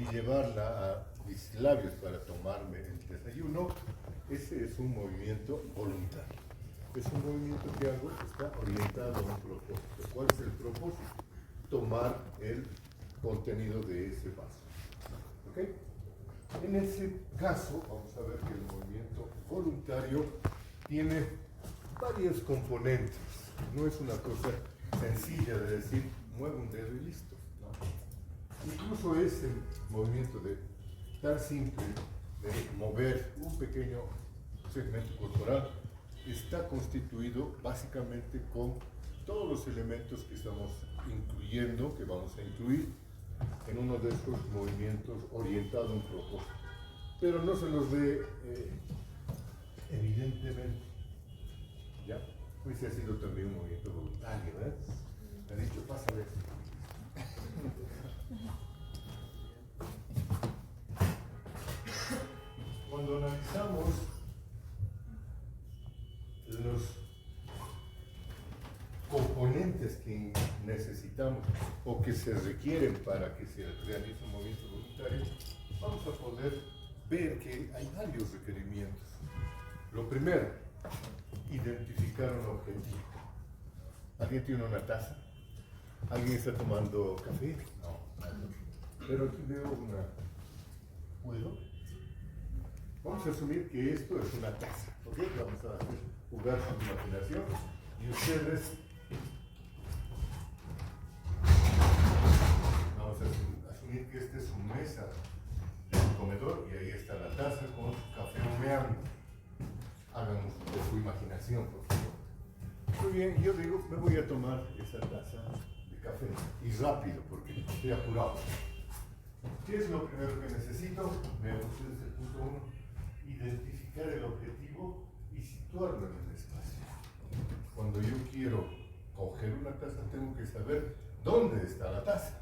y llevarla a mis labios para tomarme el desayuno, ese es un movimiento voluntario. Es un movimiento que hago que está orientado a un propósito. ¿Cuál es el propósito? Tomar el contenido de ese vaso. ¿Ok? En ese caso, vamos a ver que el movimiento voluntario tiene varios componentes. No es una cosa sencilla de decir, mueve un dedo y listo. No. Incluso ese movimiento tan simple de mover un pequeño segmento corporal está constituido básicamente con todos los elementos que estamos incluyendo, que vamos a incluir en uno de estos movimientos orientado a un propósito. Pero no se los ve evidentemente. ¿Ya? Ese ha sido también un movimiento voluntario, ¿eh? Me ha dicho, pásale esto. Cuando analizamos los componentes que necesitamos o que se requieren para que se realice un movimiento voluntario, vamos a poder ver que hay varios requerimientos. Lo primero, identificar un objetivo. ¿Alguien tiene una taza? ¿Alguien está tomando café? No, nadie. Pero aquí veo una... ¿Puedo? Vamos a asumir que esto es una taza, ¿ok? Vamos a jugar con su imaginación y ustedes vamos a asumir que esta es su mesa del comedor y ahí está la taza con su café humeando. Hagan de su imaginación, por favor. Muy bien, yo digo, me voy a tomar esa taza de café y rápido porque estoy apurado. ¿Qué es lo primero que necesito? Vean ustedes el punto 1. Identificar el objetivo y situarlo en el espacio. Cuando yo quiero coger una taza, tengo que saber dónde está la taza.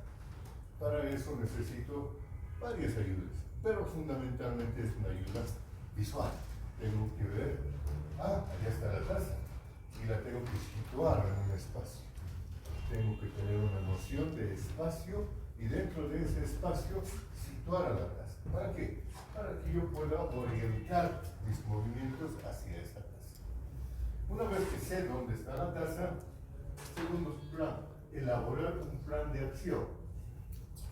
Para eso necesito varias ayudas, pero fundamentalmente es una ayuda visual. Tengo que ver, allá está la taza, y la tengo que situar en un espacio. Tengo que tener una noción de espacio y dentro de ese espacio situar a la taza. ¿Para qué? Para que yo pueda orientar mis movimientos hacia esa taza. Una vez que sé dónde está la taza, segundo plan, elaborar un plan de acción.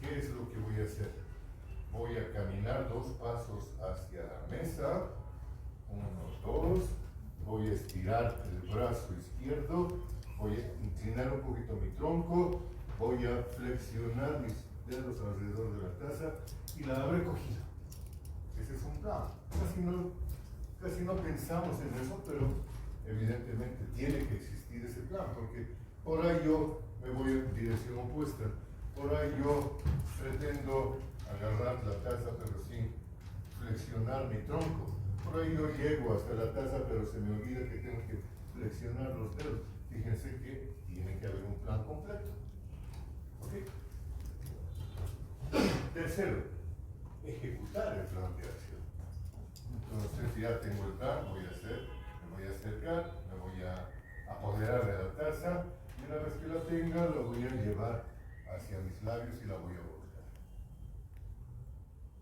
¿Qué es lo que voy a hacer? Voy a caminar 2 pasos hacia la mesa, 1, 2, voy a estirar el brazo izquierdo, voy a inclinar un poquito mi tronco, voy a flexionar mis dedos alrededor de la taza y la habré cogido. Ese es un plan. Casi no pensamos en eso, pero evidentemente tiene que existir ese plan, porque por ahí yo me voy en dirección opuesta, por ahí yo pretendo agarrar la taza pero sin flexionar mi tronco, por ahí yo llego hasta la taza pero se me olvida que tengo que flexionar los dedos. Fíjense que tiene que haber un plan completo. ¿Ok? Tercero, ejecutar el plan de acción. Entonces ya tengo el plan, me voy a acercar, me voy a apoderar de la taza y una vez que la tenga la voy a llevar hacia mis labios y la voy a voltear.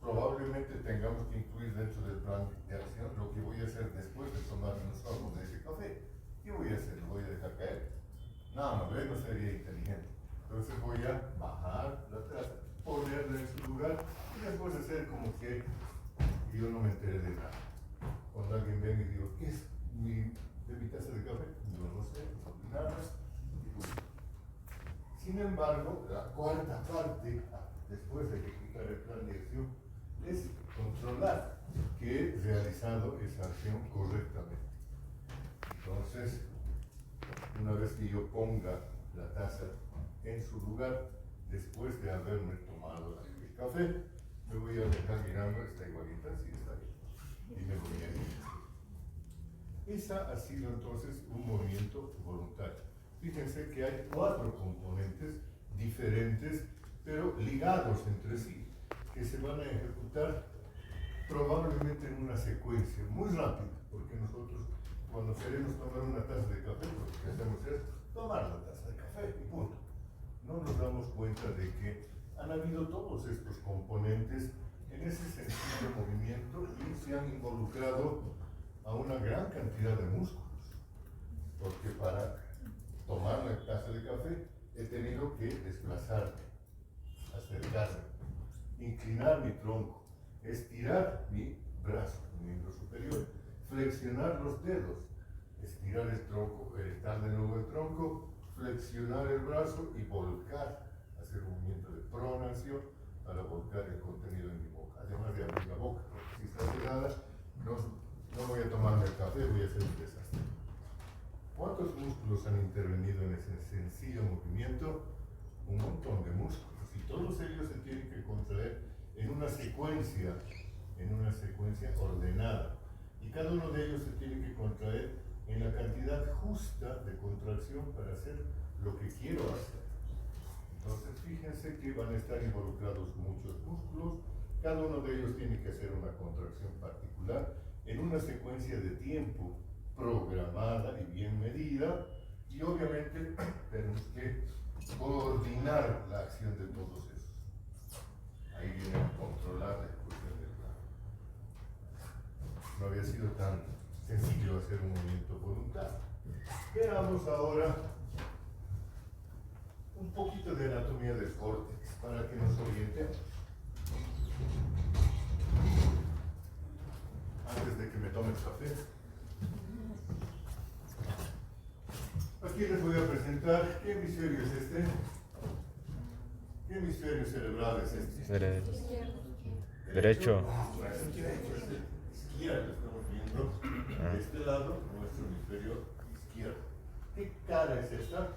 Probablemente tengamos que incluir dentro del plan de acción lo que voy a hacer después de tomarme un sorbo de ese café. ¿Qué voy a hacer? ¿Lo voy a dejar caer? No sería inteligente. Entonces voy a bajar la taza, ponerla en su lugar y después hacer como que yo no me enteré de nada. Cuando alguien venga y digo, ¿qué es de mi taza de café? Yo no sé, nada. Sin embargo, la cuarta parte, después de ejecutar el plan de acción, es controlar que he realizado esa acción correctamente. Entonces, una vez que yo ponga la taza en su lugar, después de haberme tomado el café, me voy a dejar mirando, está igualita, sí está bien, y me voy a ir. Esa ha sido entonces un movimiento voluntario. Fíjense que hay 4 componentes diferentes, pero ligados entre sí, que se van a ejecutar probablemente en una secuencia muy rápida, porque nosotros cuando queremos tomar una taza de café, lo que hacemos es tomar la taza de café y punto. No nos damos cuenta de que han habido todos estos componentes movimiento y se han involucrado a una gran cantidad de músculos, porque para tomar la taza de café he tenido que desplazarme, acercarme, inclinar mi tronco, estirar mi brazo, mi miembro superior, flexionar los dedos, estirar el tronco, erectar de nuevo el tronco, flexionar el brazo y volcar, hacer un movimiento de pronación para volcar el contenido en mi boca, además de abrir la boca, porque si está cerrada no voy a tomarme el café, voy a hacer un desastre. ¿Cuántos músculos han intervenido en ese sencillo movimiento? Un montón de músculos, y todos ellos se tienen que contraer en una secuencia ordenada, y cada uno de ellos se tiene que contraer en la cantidad justa de contracción para hacer lo que quiero hacer. Entonces fíjense que van a estar involucrados muchos músculos, cada uno de ellos tiene que hacer una contracción particular en una secuencia de tiempo programada y bien medida, y obviamente tenemos que coordinar la acción de todos esos. Ahí viene a controlar la ejecución del plan. No había sido tan sencillo hacer un movimiento voluntario. Veamos ahora un poquito de anatomía del córtex para que nos orientemos. Antes de que me tome el café. Aquí les voy a presentar qué hemisferio es este. ¿Qué hemisferio cerebral es este? Derecho. Izquierdo, estamos viendo de este lado nuestro hemisferio izquierdo. ¿Qué cara es esta?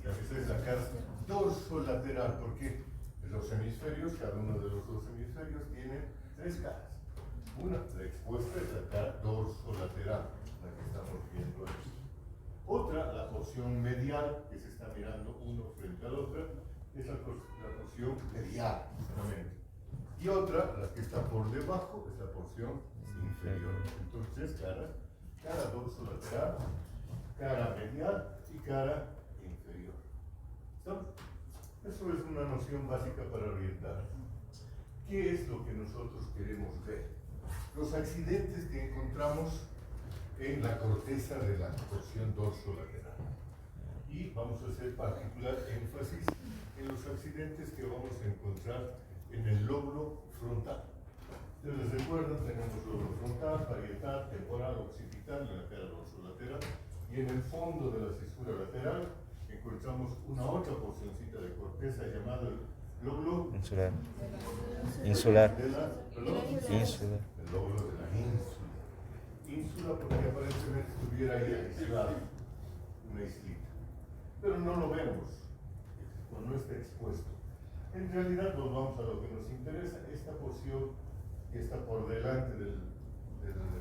Esta es la cara dorsolateral, porque los hemisferios, cada uno de los dos hemisferios tiene tres caras. Una, la expuesta, es la cara dorsolateral, la que estamos viendo aquí. Otra, la porción medial, que se está mirando uno frente al otro, es la porción medial, justamente. Y otra, la que está por debajo, es la porción inferior. Entonces, cara dorsolateral, cara medial y cara inferior. ¿Estamos? Eso es una noción básica para orientar. ¿Qué es lo que nosotros queremos ver? Los accidentes que encontramos en la corteza de la porción dorsolateral. Y vamos a hacer particular énfasis en los accidentes que vamos a encontrar en el lóbulo frontal. Ustedes recuerdan, tenemos lóbulo frontal, parietal, temporal, occipital en la cara dorsolateral, y en el fondo de la cisura lateral encontramos una otra porcioncita de corteza llamada el lóbulo insular. El lóbulo de la ínsula. Ínsula porque aparentemente estuviera ahí aislado, una islita. Pero no lo vemos, o no está expuesto. En realidad nos vamos a lo que nos interesa, esta porción que está por delante del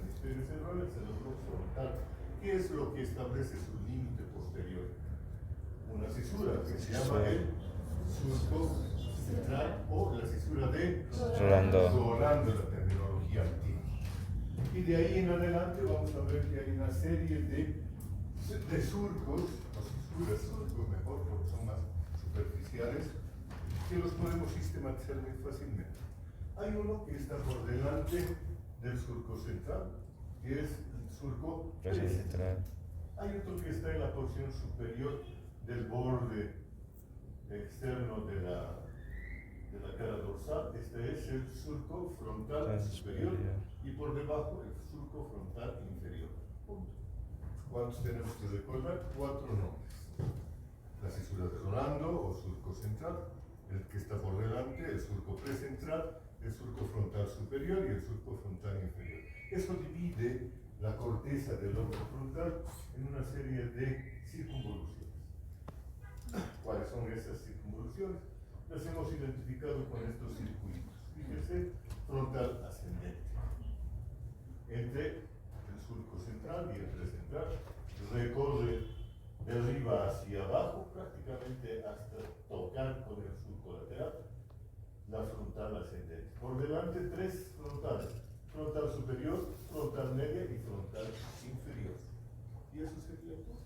hemisferio cerebral es el lóbulo frontal. ¿Qué es lo que establece su límite posterior? Una cisura que se llama el surco central o la cisura de Rolando, la terminología antigua. Y de ahí en adelante vamos a ver que hay una serie de surcos, o surcos mejor porque son más superficiales, que los podemos sistematizar muy fácilmente. Hay uno que está por delante del surco central, que es el surco central. Hay otro que está en la porción superior del borde externo de la cara dorsal. Este es el surco frontal superior y por debajo el surco frontal inferior. Punto. ¿Cuántos tenemos que recordar? 4 nombres. La cisura de Rolando o surco central, el que está por delante, el surco precentral, el surco frontal superior y el surco frontal inferior. Eso divide la corteza del lóbulo frontal en una serie de circunvoluciones. ¿Cuáles son esas circunvoluciones? Las hemos identificado con estos circuitos. Fíjense, frontal ascendente. Entre el surco central y el precentral recorre de arriba hacia abajo, prácticamente hasta tocar con el surco lateral, la frontal ascendente. Por delante 3 frontales, frontal superior, frontal media y frontal inferior. Y eso sería todo.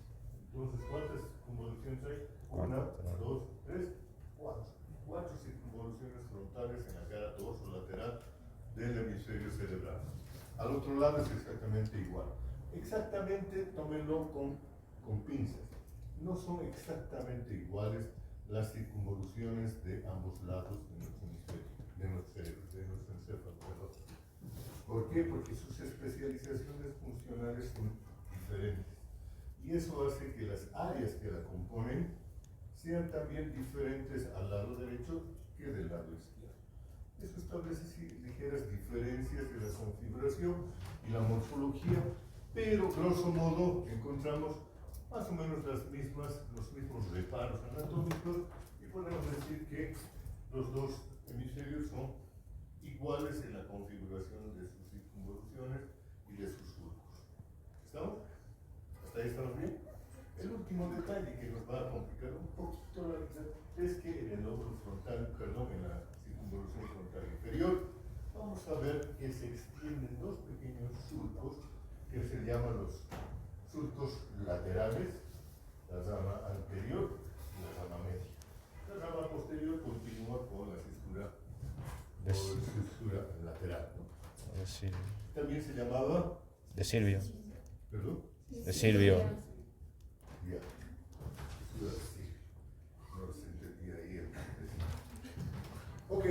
Entonces, ¿cuántas convoluciones hay? 1, 2, 3, 4. 4 circunvoluciones frontales en la cara dorsolateral del hemisferio cerebral. Al otro lado es exactamente igual. Exactamente, tómenlo con pinzas. No son exactamente iguales las circunvoluciones de ambos lados de nuestro hemisferio, de nuestro cerebro, de nuestro encéfalo, perdón. ¿Por qué? Porque sus especializaciones funcionales son diferentes. Y eso hace que las áreas que la componen sean también diferentes al lado derecho que del lado izquierdo. Eso establece ligeras diferencias en la configuración y la morfología, pero grosso modo encontramos más o menos los mismos reparos anatómicos y podemos decir que los dos hemisferios son iguales en la configuración de sus circunvoluciones y de sus surcos. ¿Estamos? ¿Hasta ahí estamos bien? El último detalle que nos va a complicar un poquito la vida es que en el lóbulo frontal, perdón, en la circunvolución frontal inferior, vamos a ver que se extienden dos pequeños surcos que se llaman los surcos laterales, la rama anterior y la rama media. La rama posterior continúa con la fisura lateral, ¿no? De Silvio. También se llamaba... De Silvio. ¿Perdón? De Silvio. Ya. Fisura de Silvio. No se entendía ahí el... Ok.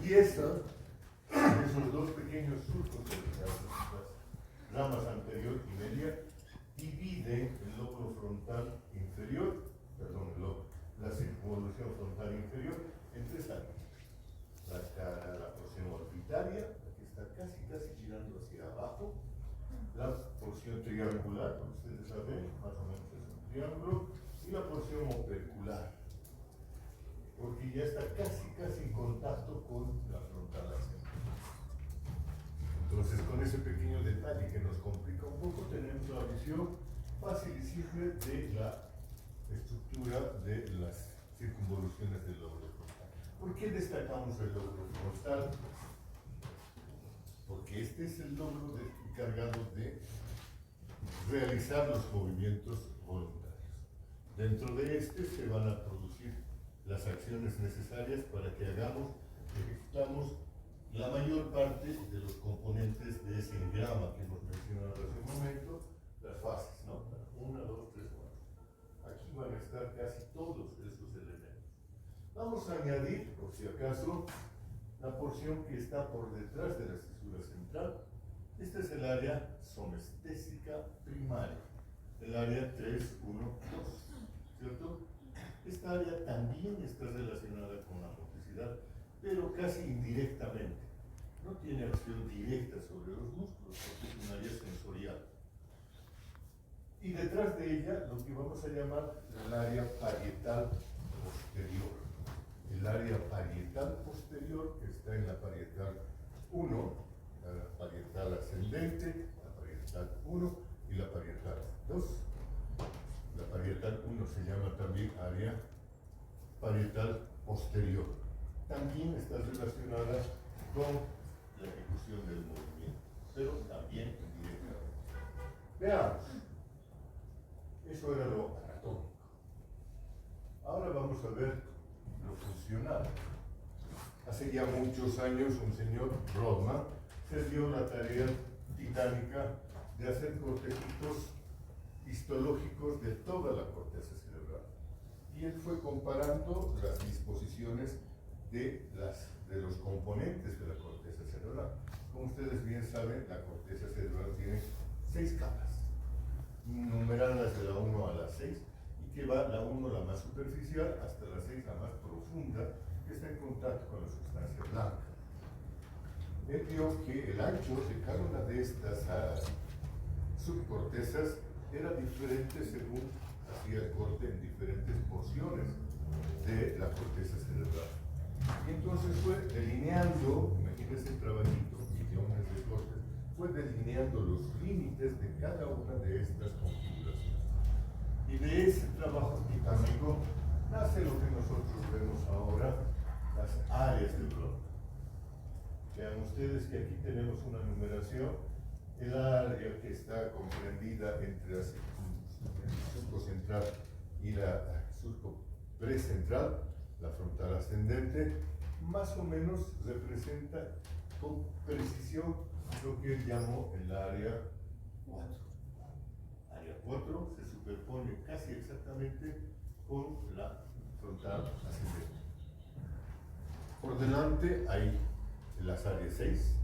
Y esos dos pequeños surcos de las ramas anterior y media dividen el lóbulo frontal inferior, perdón, la circunvolución frontal inferior en tres áreas. La porción orbitaria, la que está casi girando hacia abajo, la porción triangular, como ustedes saben, más o menos es un triángulo, y la porción opercular, porque ya está casi en contacto con la frontal ascendente. Entonces, con ese pequeño detalle que nos complica un poco, tenemos la visión fácil y simple de la estructura de las circunvoluciones del lóbulo frontal. ¿Por qué destacamos el lóbulo frontal? Porque este es el lóbulo encargado de realizar los movimientos voluntarios. Dentro de este se van a producir las acciones necesarias para que ejecutamos la mayor parte de los componentes de ese engrama que hemos mencionado hace un momento, las fases, ¿no? 1, 2, 3, 4. Aquí van a estar casi todos estos elementos. Vamos a añadir, por si acaso, la porción que está por detrás de la cisura central. Este es el área somestésica primaria, el área 3, 1, 2, ¿cierto? Esta área también está relacionada con la motricidad, pero casi indirectamente. No tiene acción directa sobre los músculos, porque es un área sensorial. Y detrás de ella, lo que vamos a llamar el área parietal posterior. El área parietal posterior, que está en la parietal 1, la parietal ascendente, la parietal 1 y la parietal 2. La parietal 1 se llama también área parietal posterior. También está relacionada con la ejecución del movimiento, pero también indirectamente. Veamos. Eso era lo anatómico. Ahora vamos a ver lo funcional. Hace ya muchos años un señor, Brodmann, se dio la tarea titánica de hacer cortejitos histológicos de toda la corteza cerebral. Y él fue comparando las disposiciones de los componentes de la corteza cerebral. Como ustedes bien saben, la corteza cerebral tiene 6 capas, numeradas de la 1 a la 6, y que va la 1, la más superficial, hasta la 6, la más profunda, que está en contacto con la sustancia blanca. Él vio que el ancho de cada una de estas subcortezas era diferente según hacía el corte en diferentes porciones de la corteza cerebral. Y entonces fue delineando, imagínense el trabajito, millones de cortes, fue delineando los límites de cada una de estas configuraciones. Y de ese trabajo titánico nace lo que nosotros vemos ahora, las áreas del Brodmann. Vean ustedes que aquí tenemos una numeración. El área que está comprendida entre el surco central y el surco precentral, la frontal ascendente, más o menos representa con precisión lo que él llamó el área 4. Área 4 se superpone casi exactamente con la frontal ascendente. Por delante hay las áreas 6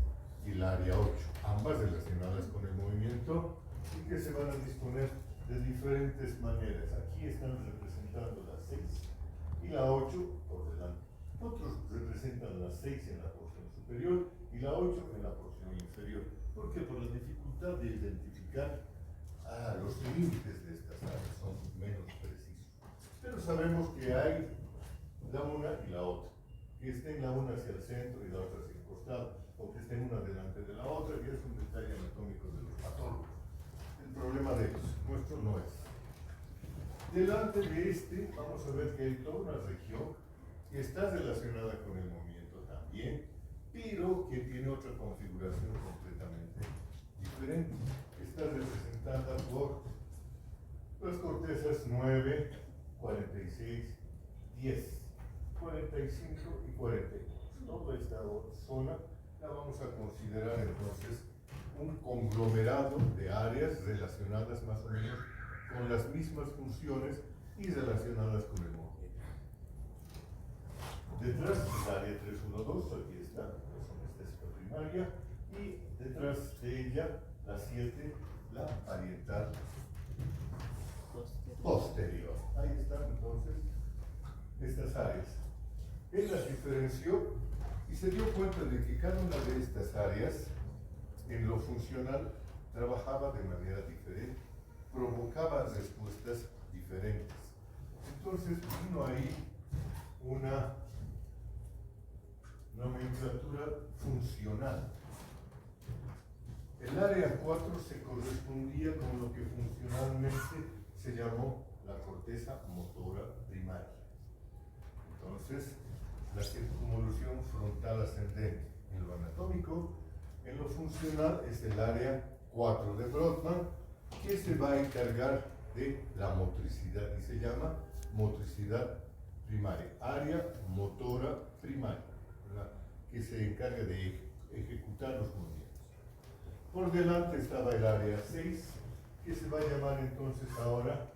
y la área 8, ambas relacionadas con el movimiento y que se van a disponer de diferentes maneras. Aquí están representando la 6 y la 8 por delante. Otros representan la 6 en la porción superior y la 8 en la porción inferior. ¿Por qué? Por la dificultad de identificar los límites de estas áreas, son menos precisos. Pero sabemos que hay la una y la otra, que estén la una hacia el centro y la otra hacia el costado, o que estén una delante de la otra, y es un detalle anatómico de los patólogos. El problema de ellos, nuestro no es. Delante de este, vamos a ver que hay toda una región que está relacionada con el movimiento también, pero que tiene otra configuración completamente diferente. Está representada por las cortezas 9, 46, 10, 45 y 42. Toda esta zona la vamos a considerar entonces un conglomerado de áreas relacionadas más o menos con las mismas funciones y relacionadas con el movimiento. Detrás del área 312, aquí está, la zona estésica primaria, y detrás de ella la 7, la parietal posterior. Ahí están entonces estas áreas. Él las diferenció y se dio cuenta de que cada una de estas áreas en lo funcional trabajaba de manera diferente, provocaba respuestas diferentes. Entonces vino ahí una nomenclatura funcional. El área 4 se correspondía con lo que funcionalmente se llamó la corteza motora primaria. Entonces, la circunvolución frontal ascendente en lo anatómico, en lo funcional es el área 4 de Brodmann, que se va a encargar de la motricidad y se llama motricidad primaria, área motora primaria, ¿verdad? Que se encarga de ejecutar los movimientos. Por delante estaba el área 6, que se va a llamar entonces ahora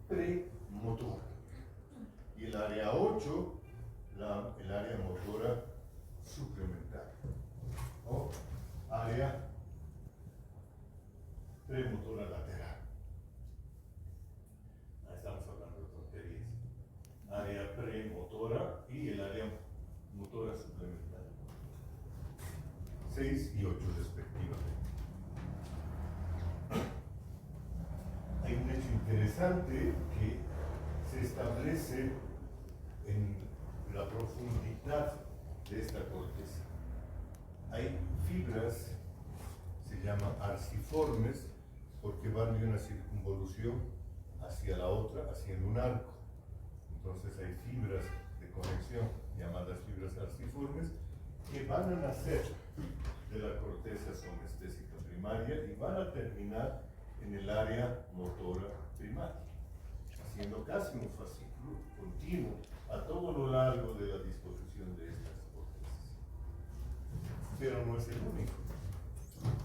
premotora. Y el área 8, el área motora suplementaria, o área premotora lateral. Ahí estamos hablando de tonterías. Área premotora y el área motora suplementaria. 6 y 8 respectivamente. Hay un hecho interesante que se establece en la profundidad de esta corteza. Hay fibras, se llaman arciformes, porque van de una circunvolución hacia la otra, haciendo un arco. Entonces hay fibras de conexión, llamadas fibras arciformes, que van a nacer de la corteza somestésica primaria y van a terminar en el área motora primaria, haciendo casi un fascículo continuo a todo lo largo de la disposición de estas cortezas. Pero no es el único.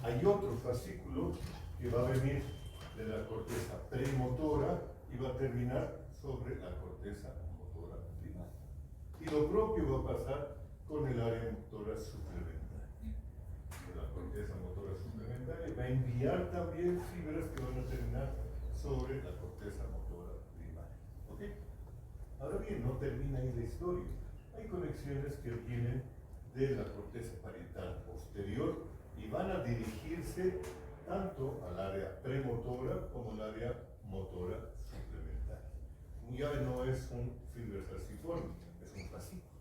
Hay otro fascículo que va a venir de la corteza premotora y va a terminar sobre la corteza motora primaria. Y lo propio va a pasar con el área motora suplementaria. La corteza motora suplementaria va a enviar también fibras que van a terminar sobre la corteza motora primaria. ¿Ok? Ahora bien, no termina ahí la historia. Hay conexiones que vienen de la corteza parietal posterior y van a dirigirse tanto al área premotora como al área motora suplementaria. Ya no es un fibras arciforme, es un fascículo.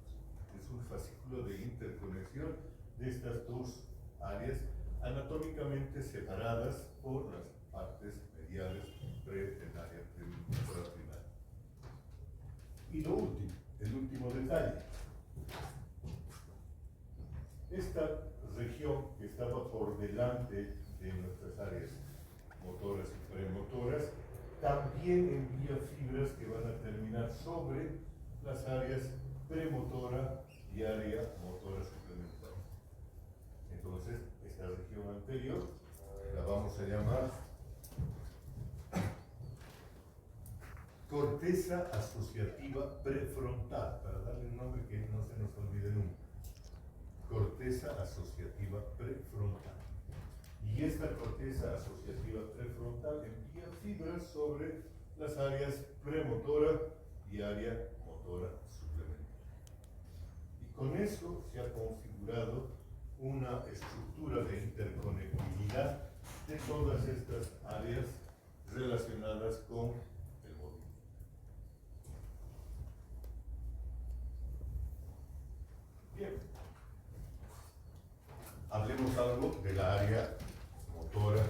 Es un fascículo de interconexión de estas dos áreas anatómicamente separadas por las partes mediales del área premotora primaria. Y lo último, el último detalle. Esta región que estaba por delante de nuestras áreas motoras y premotoras también envía fibras que van a terminar sobre las áreas premotora y área motora suplementaria. corteza asociativa prefrontal, para darle un nombre que no se nos olvide nunca. Corteza asociativa prefrontal. Y esta corteza asociativa prefrontal envía fibras sobre las áreas premotora y área motora suplementaria. Y con eso se ha configurado una estructura de interconectividad de todas estas áreas relacionadas con el movimiento. Bien, hablemos algo de la área motora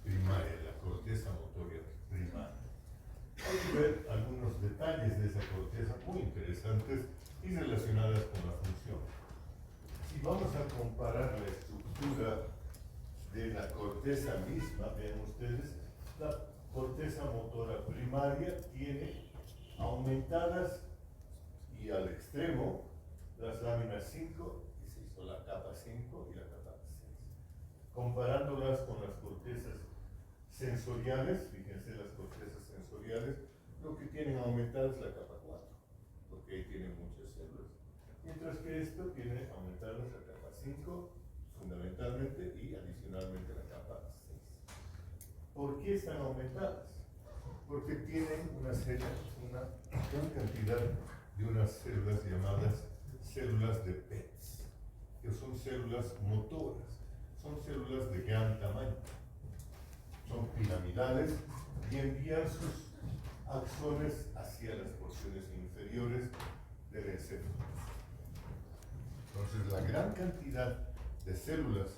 primaria, la corteza motora primaria. Hay que ver algunos detalles de esa corteza muy interesantes y relacionadas con la función. Si vamos a comparar la estructura de la corteza misma, vean ustedes, la corteza motora primaria tiene aumentadas y al extremo las láminas 5 y 6, o la capa 5 y la capa 6. Comparándolas con las cortezas sensoriales, fíjense las cortezas sensoriales, lo que tienen aumentada es la capa 4, porque ahí tienen muchas células. Mientras que esto tiene aumentadas la capa 5, fundamentalmente, y adicionalmente la capa 6. ¿Por qué están aumentadas? Porque tienen una gran cantidad de unas células llamadas células de PETs, que son células motoras, son células de gran tamaño, son piramidales y envían sus axones hacia las porciones inferiores del encéfalo. Entonces, la gran cantidad de células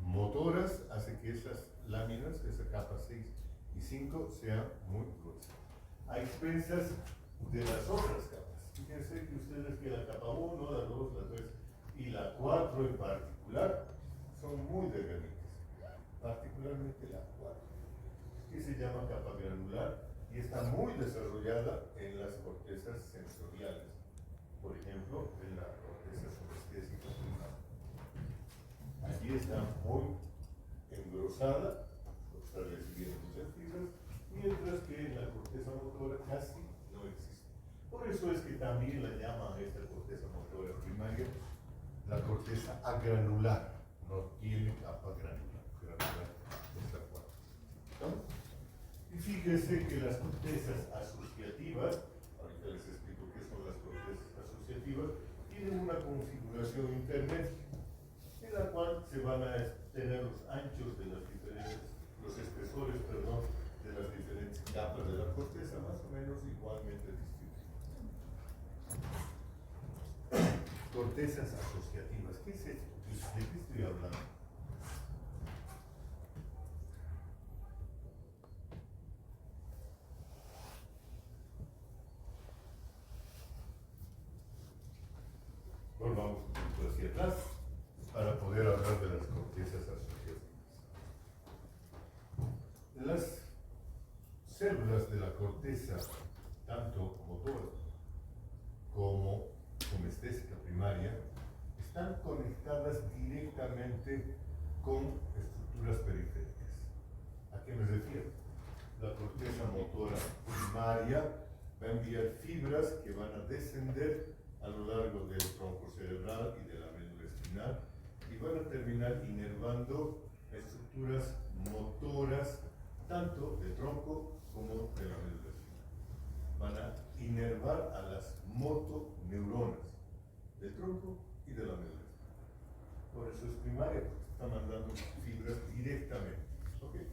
motoras hace que esas láminas, esa capa 6 y 5, sean muy gruesas, a expensas de las otras capas. Fíjense que ustedes que la capa 1, la 2, la 3 y la 4 en particular son muy delgaditas, particularmente la 4, que se llama capa granular y está muy desarrollada en las cortezas sensoriales, por ejemplo, en la corteza subestésica primaria. Allí está muy engrosada, está recibiendo muchas fibras, mientras que en la corteza motora casi no existe. Por eso es que también la llaman esta corteza motora primaria la corteza agranular, no tiene capa granular, granular es la 4. ¿No? Y fíjense que las cortezas asociativas, ahorita les explico qué son las cortezas asociativas, tienen una configuración intermedia, en la cual se van a tener los anchos de las diferentes, los espesores, perdón, de las diferentes capas de la corteza, más o menos igualmente distribuidas. Cortezas asociativas, ¿qué es esto? ¿De qué estoy hablando? Volvamos un poquito hacia atrás para poder hablar de las cortezas asociativas. Las células de la corteza, tanto motora como somestésica primaria, están conectadas directamente con estructuras periféricas. ¿A qué me refiero? La corteza motora primaria va a enviar fibras que van a descender a lo largo del tronco cerebral y de la médula espinal y van a terminar inervando estructuras motoras tanto del tronco como de la médula espinal. Van a inervar a las motoneuronas del tronco y de la médula espinal. Por eso es primaria, porque está mandando fibras directamente. ¿Okay?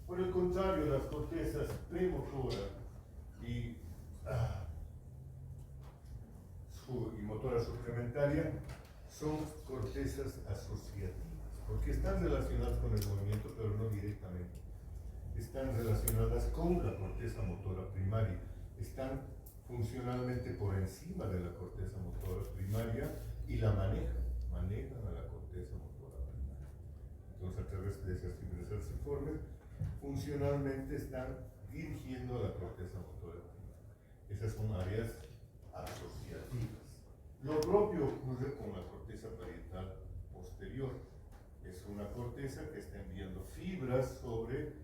Por el contrario, las cortezas premotora y motora suplementaria son cortezas asociativas, porque están relacionadas con el movimiento, pero no directamente. Están relacionadas con la corteza motora primaria, están funcionalmente por encima de la corteza motora primaria y la manejan a la corteza motora primaria. Entonces, a través de esas fibras falciformes, funcionalmente están dirigiendo a la corteza motora primaria. Esas son áreas asociativas. Lo propio ocurre con la corteza parietal posterior. Es una corteza que está enviando fibras sobre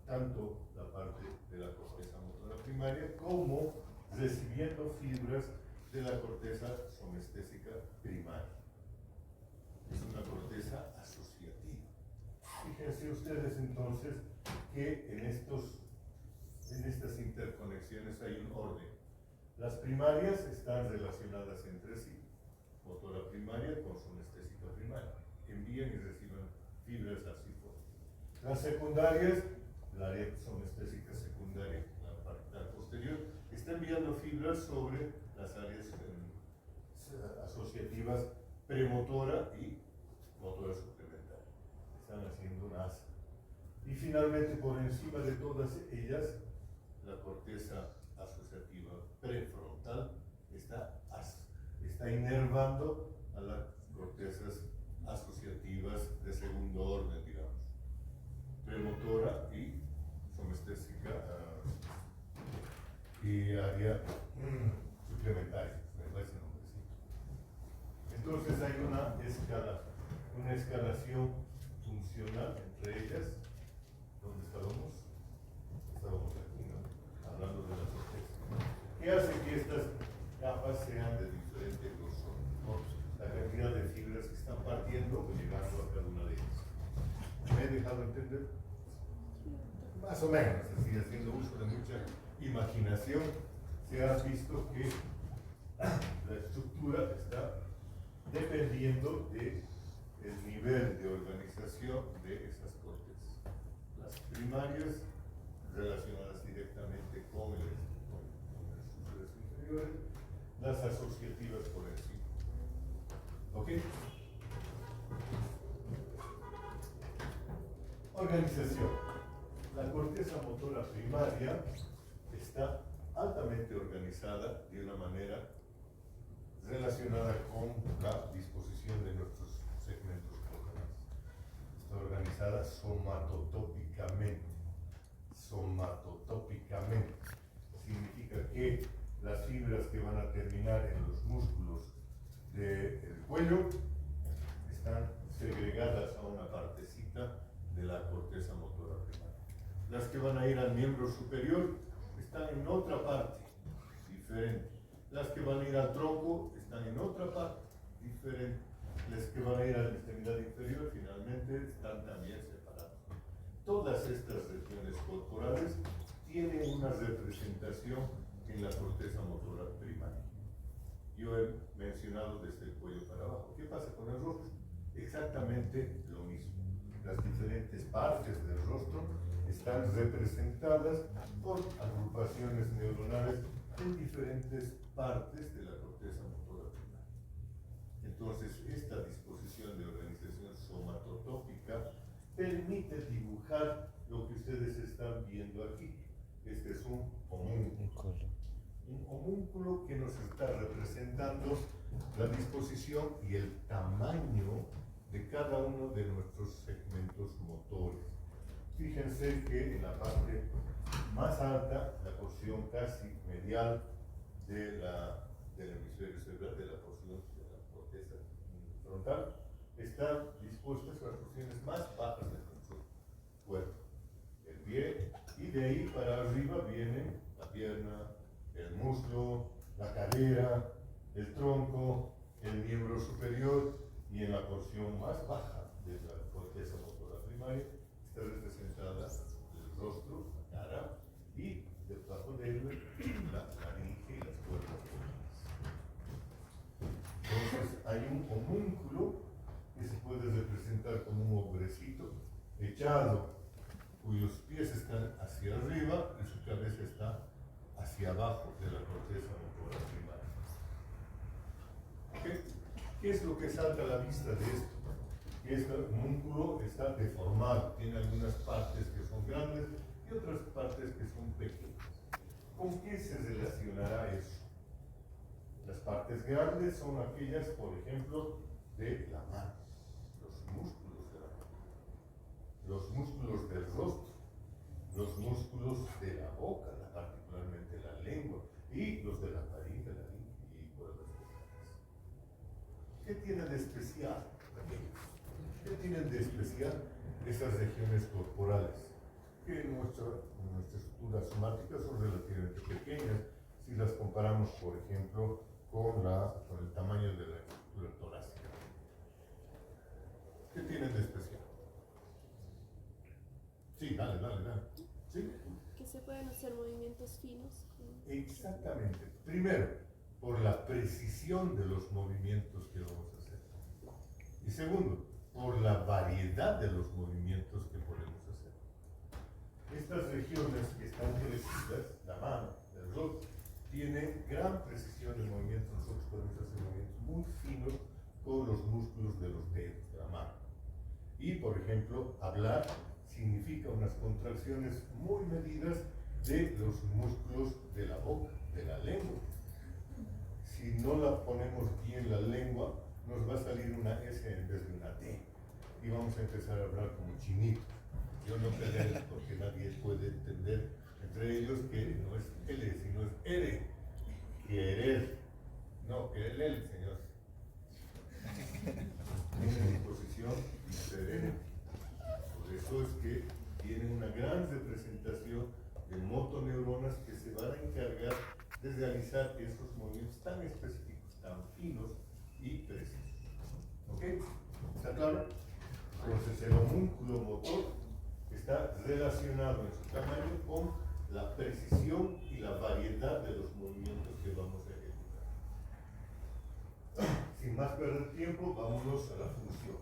tanto la parte de la corteza motora primaria como recibiendo fibras de la corteza somestésica primaria. Es una corteza asociativa. Fíjense ustedes entonces que en estas interconexiones hay un orden. Las primarias están relacionadas entre sí. Motora primaria con somestésica primaria. Envían y reciben fibras así. Las secundarias, la área somestésica secundaria, la parte posterior, está enviando fibras sobre las áreas asociativas premotora y motora suplementaria. Están haciendo un asa. Y finalmente, por encima de todas ellas, la corteza asociativa prefrontal está inervando a las cortezas asociativas de segundo orden, digamos, premotora y somestésica y área suplementaria, me parece el nombrecito. Entonces hay una escalación funcional entre ellas. ¿Dónde estábamos? Estábamos aquí, ¿no? Hablando de la corteza. ¿Qué hace que estas capas sean de diferente grosor? La cantidad de fibras que están partiendo o llegando a cada una de ellas. ¿Me he dejado entender? Más o menos, así, haciendo uso de mucha imaginación, se ha visto que la estructura está dependiendo del nivel de organización de esas cortezas. Las primarias relacionadas directamente con las estructuras inferiores, las asociativas por encima. ¿Ok? Organización. La corteza motora primaria está altamente organizada de una manera relacionada con la disposición de nuestros segmentos corporales. Está organizada somatotópicamente. Somatotópicamente significa que las fibras que van a terminar en los músculos del cuello están segregadas a una partecita de la corteza motora primaria. Las que van a ir al miembro superior están en otra parte diferente. Las que van a ir al tronco están en otra parte diferente. Las que van a ir a la extremidad inferior finalmente están también separadas. Todas estas regiones corporales tienen una representación en la corteza motora primaria. Yo he mencionado desde el cuello para abajo. ¿Qué pasa con el rostro? Exactamente lo mismo. Las diferentes partes del rostro están representadas por agrupaciones neuronales en diferentes partes de la corteza motora primaria. Entonces, esta disposición de organización somatotópica permite dibujar lo que ustedes están viendo aquí. Este es un homúnculo. Un homúnculo que nos está representando la disposición y el tamaño de cada uno de nuestros segmentos motores. Fíjense que en la parte más alta, la porción casi medial del hemisferio cerebral, de la porción de la corteza frontal, están dispuestas las porciones más bajas de nuestro cuerpo. El pie, y de ahí para arriba vienen la pierna, el muslo, la cadera, el tronco, el miembro superior, y en la porción más baja de la corteza motora primaria está representada el rostro, la cara, y debajo de él la laringe y las cuerdas vocales. Entonces hay un homúnculo que se puede representar como un hombrecito echado, cuyos pies están hacia arriba y su cabeza está hacia abajo de la corteza motora primaria. ¿Okay? ¿Qué es lo que salta a la vista de esto? Que este homúnculo está deformado, tiene algunas partes que son grandes y otras partes que son pequeñas. ¿Con qué se relacionará eso? Las partes grandes son aquellas, por ejemplo, de la mano, los músculos de la mano, los músculos del rostro, los músculos de la boca, particularmente la lengua, y los de la faringe, la laringe y cuerdas vocales. ¿Qué tiene de especial? ¿Qué tienen de especial esas regiones corporales? Que en nuestra estructura somática son relativamente pequeñas, si las comparamos, por ejemplo, con el tamaño de la estructura torácica. ¿Qué tienen de especial? Sí, dale. ¿Sí? Que se pueden hacer movimientos finos. Exactamente. Primero, por la precisión de los movimientos que vamos a hacer. Y segundo, por la variedad de los movimientos que podemos hacer. Estas regiones que están crecidas, la mano, el rostro, tienen gran precisión de movimiento. Nosotros podemos hacer movimientos muy finos con los músculos de los dedos, de la mano. Y, por ejemplo, hablar significa unas contracciones muy medidas de los músculos de la boca, de la lengua. Si no la ponemos bien la lengua, nos va a salir una S en vez de una D. Y vamos a empezar a hablar como chinito. Yo no peleo porque nadie puede entender entre ellos que no es L, sino es R. Querer. No, querer, señor. En posición diferente. Por eso es que tienen una gran representación de motoneuronas que se van a encargar de realizar esos movimientos tan específicos, tan finos y precisos. ¿Ok? ¿Está claro? Entonces el homúnculo motor está relacionado en su tamaño con la precisión y la variedad de los movimientos que vamos a ejecutar. Sin más perder tiempo, vámonos a la función.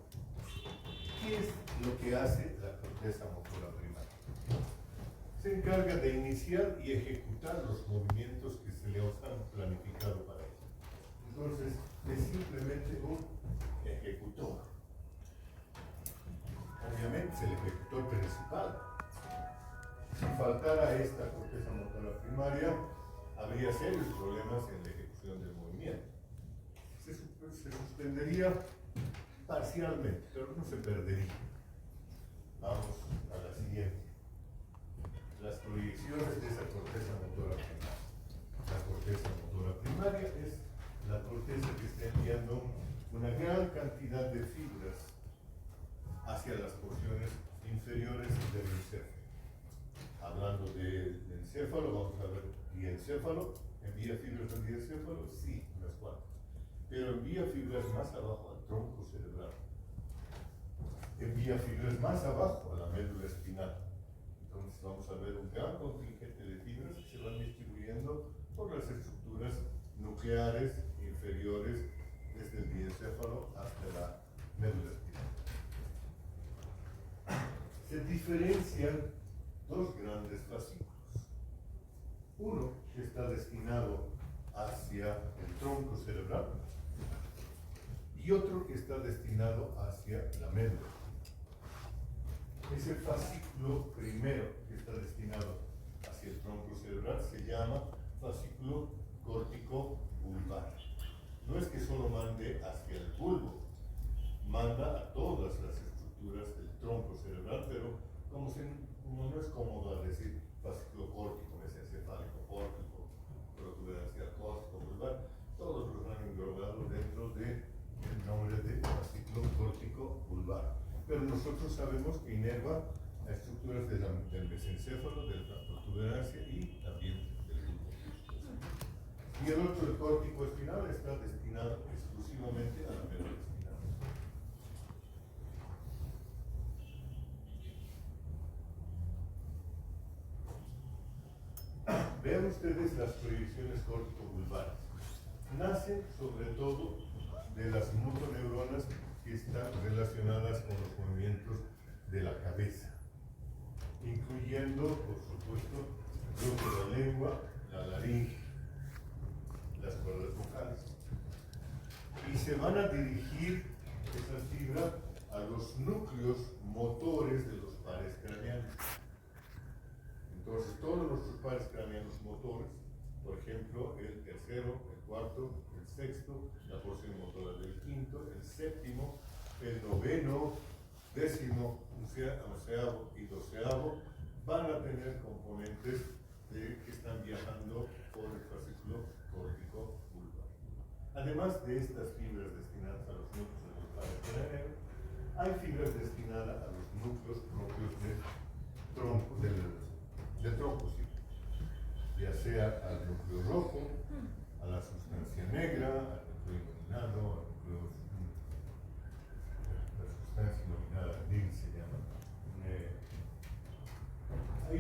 ¿Qué es lo que hace la corteza motora primaria? Se encarga de iniciar y ejecutar los movimientos que se le han planificado para ello. Entonces, es simplemente un ejecutor. Obviamente es el ejecutor principal. Si faltara esta corteza motora primaria, habría serios problemas en la ejecución del movimiento. Se suspendería parcialmente, pero no se perdería. Vamos a la siguiente. Las proyecciones de esa corteza motora primaria. La corteza motora primaria es la corteza que está enviando una gran cantidad de fibras hacia las porciones inferiores del encéfalo. Hablando del encéfalo, vamos a ver diencéfalo. ¿Envía fibras al diencéfalo? Sí, unas cuantas. Pero envía fibras más abajo al tronco cerebral. Envía fibras más abajo a la médula espinal. Entonces vamos a ver un gran contingente de fibras que se van distribuyendo por las estructuras nucleares inferiores desde el diencéfalo hasta la médula espinal. Se diferencian dos grandes fascículos. Uno que está destinado hacia el tronco cerebral y otro que está destinado hacia la médula. Ese fascículo primero que está destinado hacia el tronco cerebral se llama fascículo córtico vulvar. No es que solo mande hacia el bulbo, manda a todas las estructuras del tronco cerebral, pero como no es cómodo decir fascículo córtico, mesencefálico córtico, protuberancial córtico vulvar, todos los han englobado dentro del nombre de fascículo córtico vulvar. Pero nosotros sabemos que inerva a estructuras del mesencéfalo, de la protuberancia y también del bulbo. Y el otro, el córtico espinal, está destinado exclusivamente a la médula espinal. Vean ustedes las proyecciones córtico-vulvares. Nacen sobre todo de las motoneuronas que están relacionadas con los movimientos de la cabeza, incluyendo, por supuesto, la lengua, la laringe, las cuerdas vocales. Y se van a dirigir esas fibras a los núcleos motores de los pares craneales. Entonces, todos nuestros pares craneanos motores, por ejemplo, el tercero, el cuarto, el sexto, la porción motora del quinto, el séptimo, el noveno, décimo, onceavo y doceavo, van a tener componentes que están viajando por el fascículo córtico vulvar. Además de estas fibras destinadas a los núcleos de los pares craneanos, hay fibras destinadas a los núcleos propios del tronco, sí, ya sea al núcleo rojo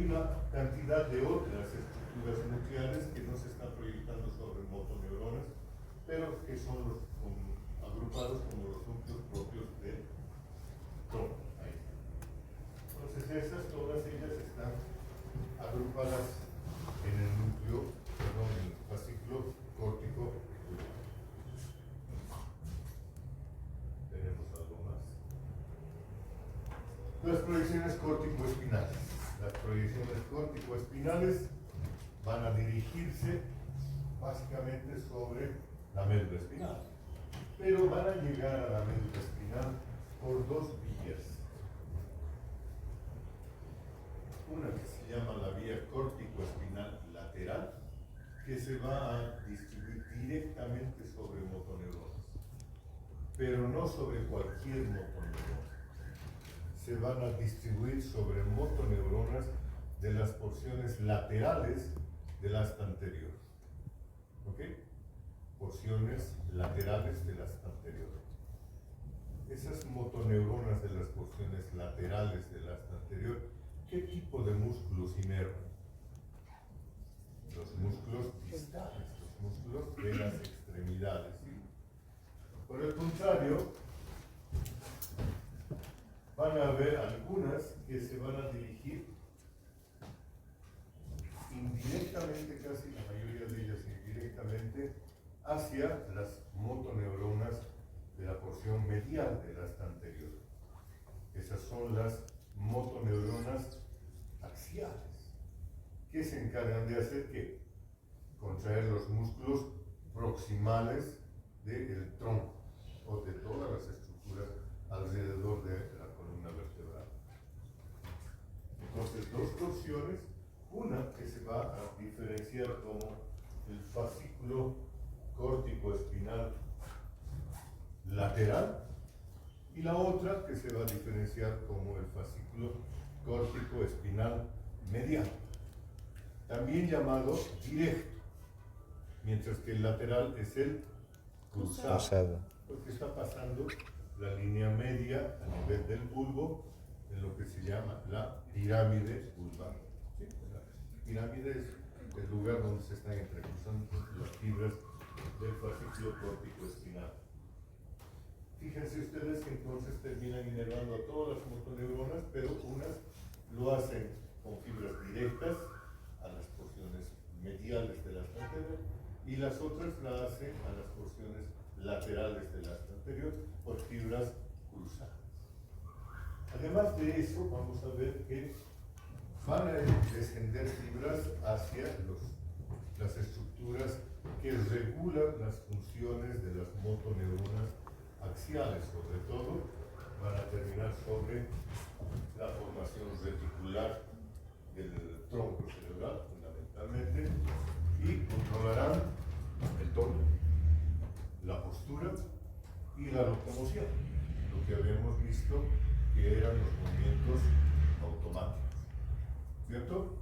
hay una cantidad de otras estructuras nucleares que no se están proyectando sobre motoneuronas, pero que son agrupados como los núcleos propios del tronco. Ahí. Entonces todas ellas están agrupadas en el núcleo, perdón, en el fascículo córtico. Tenemos algo más. Las proyecciones córtico-espinales. Las proyecciones córtico-espinales van a dirigirse básicamente sobre la médula espinal, pero van a llegar a la médula espinal por dos vías. Una que se llama la vía córtico-espinal lateral, que se va a distribuir directamente sobre motoneuronas, pero no sobre cualquier motoneurona. Se van a distribuir sobre motoneuronas de las porciones laterales del asta anterior. ¿Ok? Porciones laterales del asta anterior. Esas motoneuronas de las porciones laterales del asta anterior, ¿qué tipo de músculos inervan? Los músculos distales, los músculos de las extremidades. ¿Sí? Por el contrario, van a haber algunas que se van a dirigir indirectamente, casi la mayoría de ellas indirectamente, hacia las motoneuronas de la porción medial del asta anterior. Esas son las motoneuronas axiales, que se encargan de hacer ¿qué? Contraer los músculos proximales del tronco o de todas las estructuras alrededor de la columna vertebral. Entonces, dos porciones, una que se va a diferenciar como el fascículo córtico-espinal lateral y la otra que se va a diferenciar como el fascículo córtico-espinal medial, también llamado directo, mientras que el lateral es el cruzado, porque está pasando la línea media a nivel del bulbo en lo que se llama la pirámide vulvar. ¿Sí? La pirámide es el lugar donde se están entrecruzando las fibras del fascículo córtico-espinal. Fíjense ustedes que entonces terminan inervando a todas las motoneuronas, pero unas lo hacen con fibras directas a las porciones mediales del asta anterior y las otras la hacen a las porciones laterales del asta anterior por fibras cruzadas. Además de eso, vamos a ver que van a descender fibras hacia las estructuras que regulan las funciones de las motoneuronas axiales, sobre todo van a terminar sobre la formación reticular del tronco cerebral, fundamentalmente, y controlarán el tono, la postura y la locomoción, lo que habíamos visto que eran los movimientos automáticos, ¿cierto?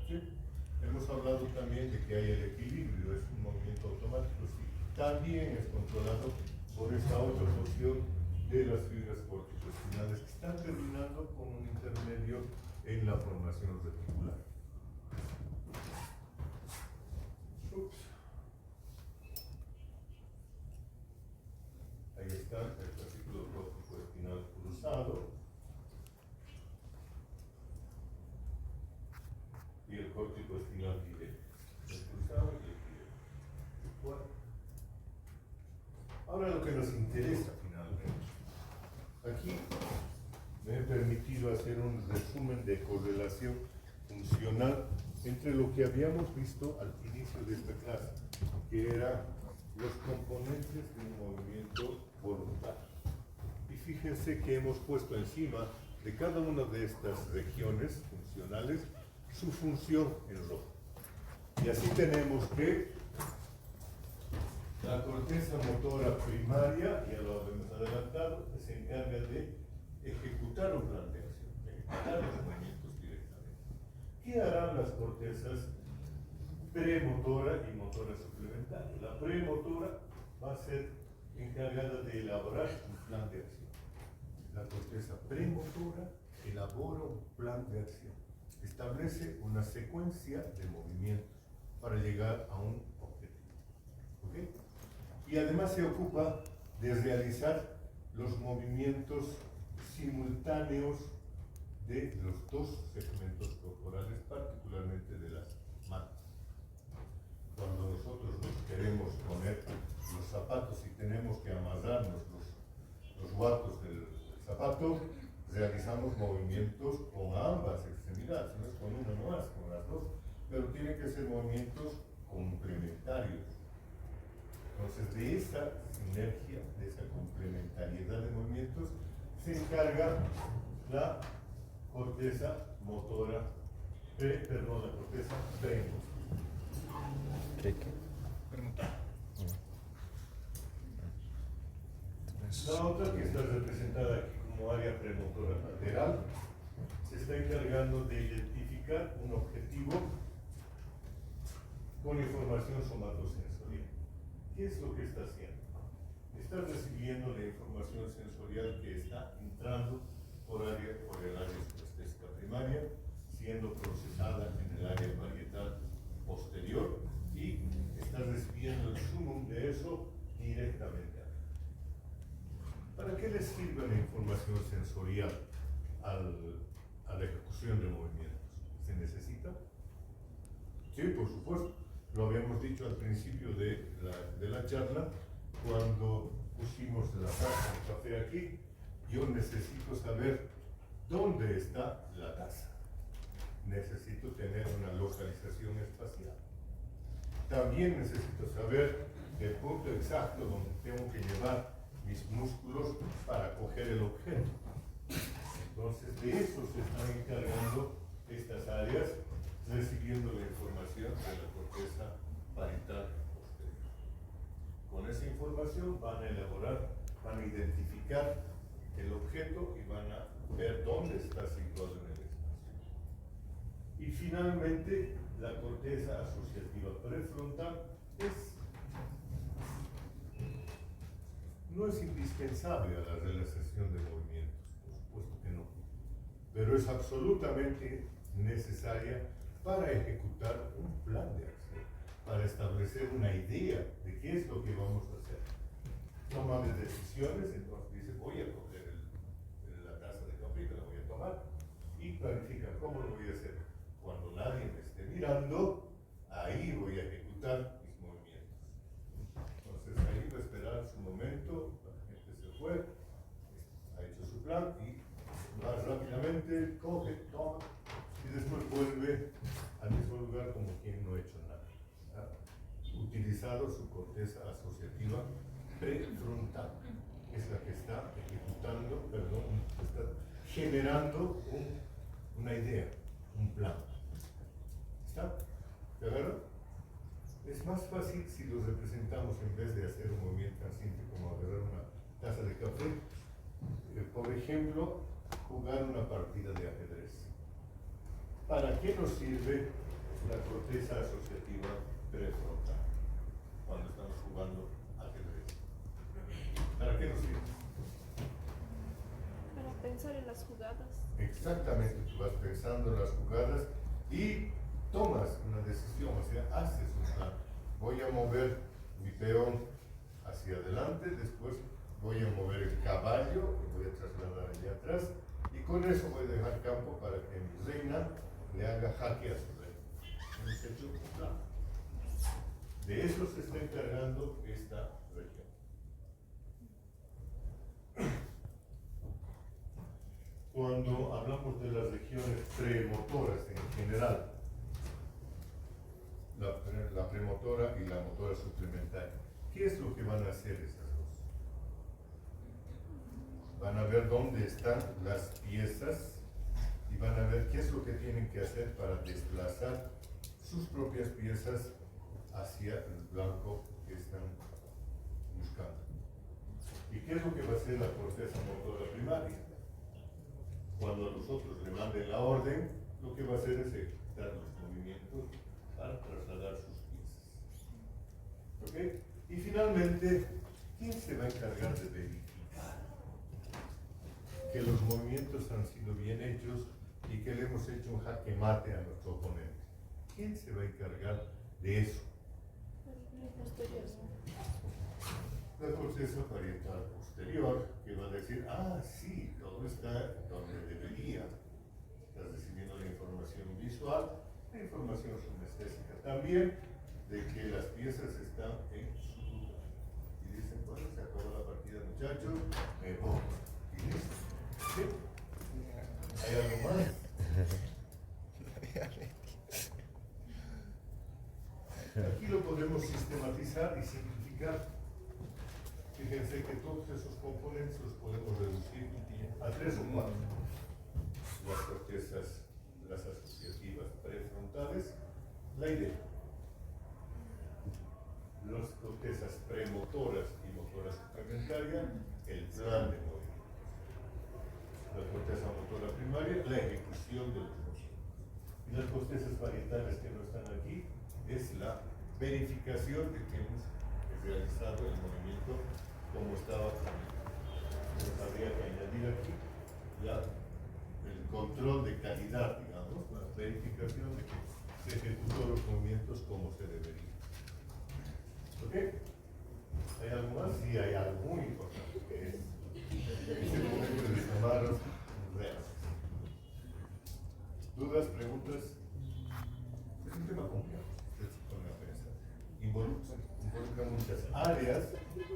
Sí. Hemos hablado también de que hay el equilibrio, es un movimiento automático, sí. También es controlado por esta otra porción de las fibras córtico-espinales que están terminando con un intermedio en la formación reticular. Ups. Ahí está el fascículo córtico-espinal cruzado y el córtico-espinal directo. El cruzado y el directo. Bueno. Ahora lo que nos interesa finalmente. Aquí me he permitido hacer un resumen de correlación funcional entre lo que habíamos visto al inicio de esta clase, que eran los componentes de un movimiento voluntario. Y fíjense que hemos puesto encima de cada una de estas regiones funcionales su función en rojo. Y así tenemos que la corteza motora primaria, ya lo habíamos adelantado, se encarga de ejecutar un plan de acción, de ejecutar los movimientos directamente. ¿Qué harán las cortezas premotora y motora suplementaria? La premotora va a ser encargada de elaborar un plan de acción. La corteza premotora elabora un plan de acción. establece una secuencia de movimientos para llegar a un objetivo. ¿Ok? Y además se ocupa de realizar los movimientos simultáneos de los dos segmentos corporales, particularmente de las manos. Cuando nosotros nos queremos poner los zapatos y tenemos que amarrarnos los guatos del zapato, realizamos movimientos con ambas extremidades, no es con una nomás, con las dos, pero tienen que ser movimientos complementarios. Entonces, de esa sinergia, de esa complementariedad de movimientos, se encarga la corteza motora, la corteza premotora. ¿Qué? La otra, que está representada aquí como área premotora lateral, se está encargando de identificar un objetivo con información somatosensorial. ¿Qué es lo que está haciendo? Está recibiendo la información sensorial que está entrando por el área supraestésica primaria, siendo procesada en el área parietal posterior, y está recibiendo el sumum de eso directamente. ¿Para qué le sirve la información sensorial a la ejecución de movimientos? ¿Se necesita? Sí, por supuesto. Lo habíamos dicho al principio de la charla, cuando pusimos la taza de café aquí. Yo necesito saber dónde está la taza. Necesito tener una localización espacial. También necesito saber el punto exacto donde tengo que llevar mis músculos para coger el objeto. Entonces, de eso se están encargando estas áreas, recibiendo la información de la corteza parietal posterior. Con esa información van a elaborar, van a identificar el objeto y van a ver dónde está situado en el espacio. Y finalmente, la corteza asociativa prefrontal no es indispensable a la realización de movimientos, por supuesto que no, pero es absolutamente necesaria para ejecutar un plan de acción, para establecer una idea de qué es lo que vamos a hacer. Toma de decisiones, entonces dice, voy a coger la taza de café, la voy a tomar, y planifica cómo lo voy a hacer. Cuando nadie me esté mirando, ahí voy a ejecutar mis movimientos. Entonces ahí va a esperar su momento, la gente se fue, ha hecho su plan y va rápidamente, coge, toma, y después vuelve al mismo lugar como quien no ha hecho nada. Ha utilizado su corteza asociativa prefrontal, que es la que está ejecutando, está generando una idea, un plan. ¿Está? ¿De acuerdo? Es más fácil si lo representamos, en vez de hacer un movimiento tan simple como agarrar una taza de café, por ejemplo, jugar una partida de ajedrez. ¿Para qué nos sirve la corteza asociativa prefrontal cuando estamos jugando ajedrez? ¿Para qué nos sirve? Para pensar en las jugadas. Exactamente, tú vas pensando en las jugadas y tomas una decisión, o sea, haces un plan. Voy a mover mi peón hacia adelante, después voy a mover el caballo, lo voy a trasladar allá atrás, y con eso voy a dejar campo para que mi reina le haga jaque a su rey. Hemos hecho un plan. De eso se está encargando esta región. Cuando hablamos de las regiones premotoras en general, la premotora y la motora suplementaria, ¿qué es lo que van a hacer esas dos? Van a ver dónde están las piezas y van a ver qué es lo que tienen que hacer para desplazar sus propias piezas hacia el blanco que están buscando. ¿Y qué es lo que va a hacer la corteza motora primaria? Cuando a nosotros le manden la orden, lo que va a hacer es ejecutar los movimientos para trasladar sus piezas. ¿Ok? Y finalmente, ¿quién se va a encargar de verificar que los movimientos han sido bien hechos y que le hemos hecho un jaque mate a nuestro oponente. ¿Quién se va a encargar de eso? Posterior. La corteza parietal posterior, que va a decir, ah, sí, todo está donde debería. Estás recibiendo la información visual, la información sunestésica también, de que las piezas están en su lugar. Y dicen, bueno, se acabó la partida, muchachos, me voy. Y listo. ¿Sí? ¿Hay algo más? Aquí lo podemos sistematizar y simplificar. Fíjense que todos esos componentes los podemos reducir a 3 o 4. Las cortezas, las asociativas prefrontales, la idea. Las cortezas premotoras y motoras complementarias, el plan de movimiento. La corteza motora primaria, la ejecución de los movimientos. Y las cortezas parietales que no están aquí, es la verificación de que hemos realizado el movimiento como estaba planeado. Nos habría que añadir aquí el control de calidad, digamos, la verificación de que se ejecutó los movimientos como se debería. ¿Ok? ¿Hay algo más? Sí, hay algo muy importante que es este momento de tomar reales. ¿Dudas, preguntas? Es un tema complejo, ustedes se ponen a pensar. Involucra muchas áreas,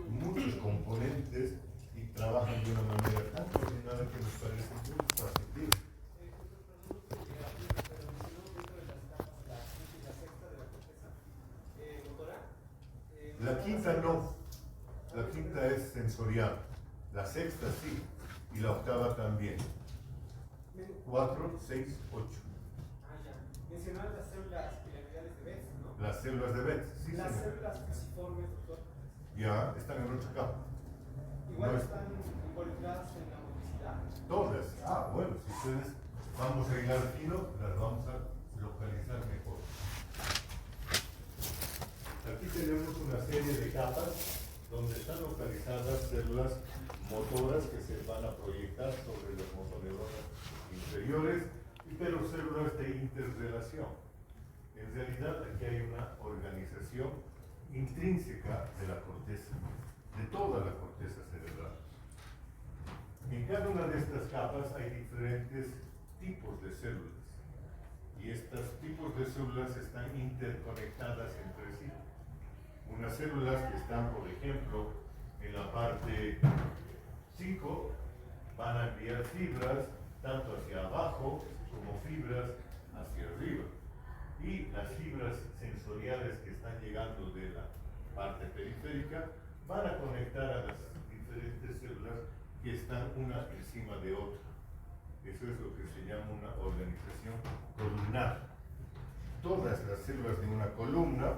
muchos componentes y trabajan de una manera tan coordinada que nos parece muy fácil. La quinta no, la quinta es sensorial, la sexta sí, y la octava también. 4, 6, 8. Mencionar las células piramidales de Betz, ¿no? Las células de Betz, sí, las señor. células fusiformes, doctor. Ya, están en otra capa. Igual No están involucradas en la motricidad. Todas. Ah, bueno, si ustedes vamos a hilar fino, las vamos a localizar mejor. Aquí tenemos una serie de capas donde están localizadas células motoras que se van a proyectar sobre las motoneuronas inferiores, pero células de interrelación. En realidad aquí hay una organización intrínseca de la corteza, de toda la corteza cerebral. En cada una de estas capas hay diferentes tipos de células y estos tipos de células están interconectadas entre sí. Unas células que están, por ejemplo, en la parte 5 van a enviar fibras tanto hacia abajo como fibras hacia arriba. Y las fibras sensoriales que están llegando de la parte periférica van a conectar a las diferentes células que están una encima de otra. Eso es lo que se llama una organización columnar. Todas las células de una columna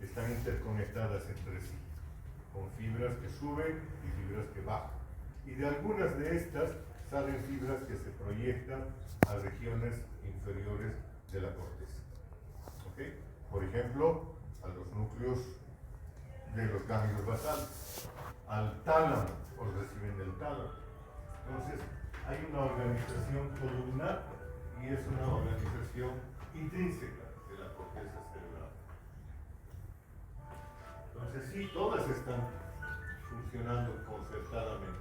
están interconectadas entre sí, con fibras que suben y fibras que bajan. Y de algunas de estas salen fibras que se proyectan a regiones inferiores de la corteza. ¿Okay? Por ejemplo, a los núcleos de los ganglios basales, al tálamo, o reciben del tálamo. Entonces, hay una organización columnar y es una organización intrínseca de la corteza cerebral. Entonces, sí, todas están funcionando concertadamente.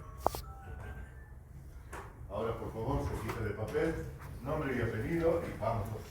Ahora, por favor, se quita de papel, nombre y apellido y vámonos.